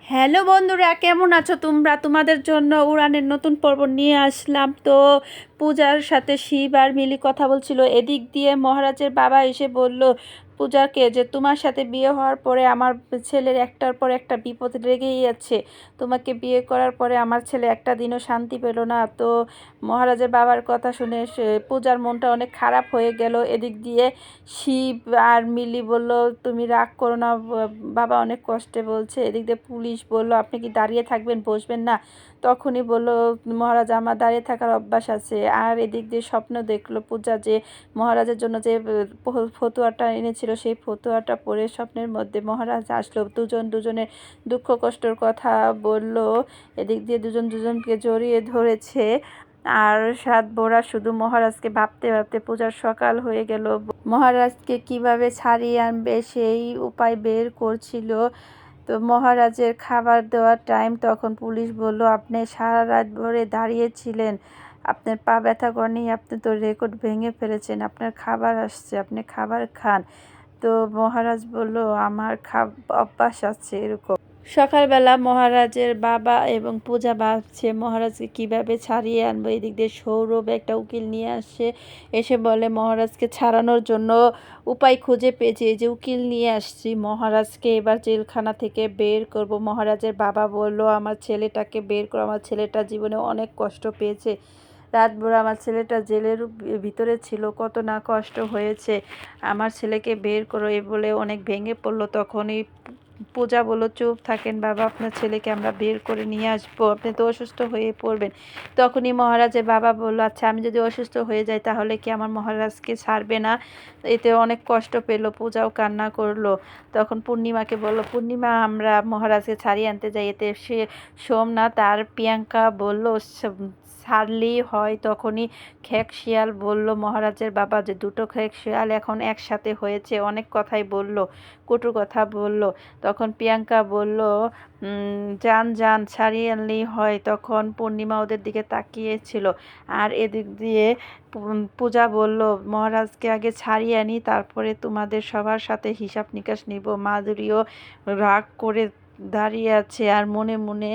Hello বন্ধুরা, কেমন আছো তোমরা? তোমাদের জন্য উড়ানের নতুন পর্ব নিয়ে আসলাম। তো পূজার সাথে শিব আর মিলি কথা বলছিল। এদিক দিয়ে মহারাজের বাবা এসে বলল পূজাকে যে তোমার সাথে বিয়ে হওয়ার পরে আমার ছেলের একটার পর একটা বিপদ লেগেই যাচ্ছে। তোমাকে বিয়ে করার পরে আমার ছেলে একটা দিনও শান্তি পেল না। তো মহারাজের বাবার কথা শুনে পূজার মনটা অনেক খারাপ হয়ে গেল। এদিক দিয়ে শিব আর মিলি বলল তুমি রাগ করো না, বাবা অনেক কষ্টে বলছে। এদিক দিয়ে পুলিশ বলল আপনি কি দাঁড়িয়ে থাকবেন, বসবেন না? তখনই বলল মহারাজ আমার দাঁড়িয়ে থাকার অভ্যাস আছে। আর এদিক দিয়ে স্বপ্ন দেখলো পূজা যে মহারাজের জন্য যে ফতুয়াটা এনেছিল সেই ফতুয়াটা পরে স্বপ্নের মধ্যে মহারাজ আসলো। দুজনের দুঃখ কষ্টর কথা বলল। এদিক দিয়ে দুজনকে জড়িয়ে ধরেছে। আর সাত ভোরা শুধু মহারাজকে ভাবতে ভাবতে পূজার সকাল হয়ে গেল। মহারাজকে কিভাবে ছাড়িয়ে আনবে সেই উপায় বের করছিল। তো মহারাজের খাবার দেওয়ার টাইম, তখন পুলিশ বলল আপনি সারা রাত ভরে দাঁড়িয়েছিলেন, আপনার পা ব্যথা করেনি, আপনি তো রেকর্ড ভেঙে ফেলেছেন, আপনার খাবার আসছে, আপনি খাবার খান। তো মহারাজ বলল আমার অভ্যাস আছে এরকম। সকালবেলা মহারাজের বাবা এবং পূজা ভাবছে মহারাজকে কিভাবে ছাড়িয়ে আনবো। এদিক দিয়ে সৌরভ একটা উকিল নিয়ে আসে, এসে বলে মহারাজকে ছাড়ানোর জন্য উপায় খুঁজে পেয়েছি, এই যে উকিল নিয়ে আসছি, মহারাজকে এবার জেলখানা থেকে বের করব। মহারাজের বাবা বলল আমার ছেলেটাকে বের করো, আমার ছেলেটা জীবনে অনেক কষ্ট পেয়েছে, রাতভর আমার ছেলেটা জেলের ভিতরে ছিল, কত না কষ্ট হয়েছে, আমার ছেলেকে বের করো। এই বলে অনেক ভেঙে পড়লো। তখনই পূজা বলল চুপ থাকেন বাবা, আপনার ছেলেকে আমরা বের করে নিয়ে আসবো, আপনি তো অসুস্থ হয়ে পড়বেন। তখনই মহারাজের বাবা বলল আচ্ছা আমি যদি অসুস্থ হয়ে যাই তাহলে কি আমার মহারাজকে ছাড়বে না? এতে অনেক কষ্ট পেল, পূজাও কান্না করলো। তখন পূর্ণিমাকে বলল পূর্ণিমা আমরা মহারাজকে ছাড়িয়ে আনতে যাই। এতে সে সোমনাথ আর প্রিয়াঙ্কা বলল ছাড়লেই হয়। তখনই খেক শিয়াল বলল মহারাজের বাবা যে দুটো খেক শিয়াল এখন একসাথে হয়েছে, অনেক কথাই বলল, কটু কথা বলল। তখন প্রিয়াঙ্কা বলল যান ছাড়িয়ে আনলেই হয়। তখন পূর্ণিমা ওদের দিকে তাকিয়েছিল। আর এদিক দিয়ে পূজা বলল মহারাজকে আগে ছাড়িয়ে আনি, তারপরে তোমাদের সবার সাথে হিসাব নিকাশ নিব। মাধুরীও রাগ করে দাঁড়িয়ে আছে আর মনে মনে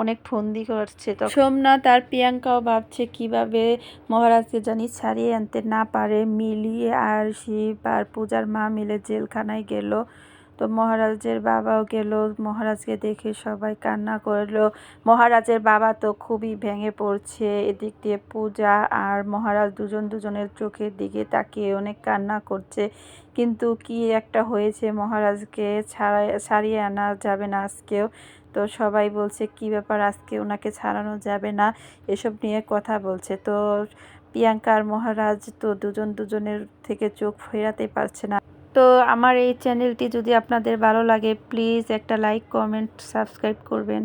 অনেক ফন্দি করছে। তো সোমনাথ আর প্রিয়াঙ্কাও ভাবছে কিভাবে মহারাজকে জানি ছাড়িয়ে আনতে না পারে। মিলি আর শিব আর পূজার মা মিলে জেলখানায় গেল। তো মহারাজের বাবাও গেল, মহারাজকে দেখে সবাই কান্না করলো। মহারাজের বাবা তো খুবই ভেঙে পড়ছে। এদিক দিয়ে পূজা আর মহারাজ দুজনের চোখের দিকে তাকিয়ে অনেক কান্না করছে। কিন্তু কি একটা হয়েছে, মহারাজকে ছাড়িয়ে আনা যাবে না আজকেও। তো সবাই বলছে কি ব্যাপার, আজকে ওনাকে ছাড়ানো যাবে না, এসব নিয়ে কথা বলছে। তো প্রিয়াঙ্কা আর মহারাজ তো দুজনের থেকে চোখ ফেরাতে পারছে না। তো আমার এই চ্যানেলটি যদি আপনাদের ভালো লাগে প্লিজ একটা লাইক, কমেন্ট, সাবস্ক্রাইব করবেন।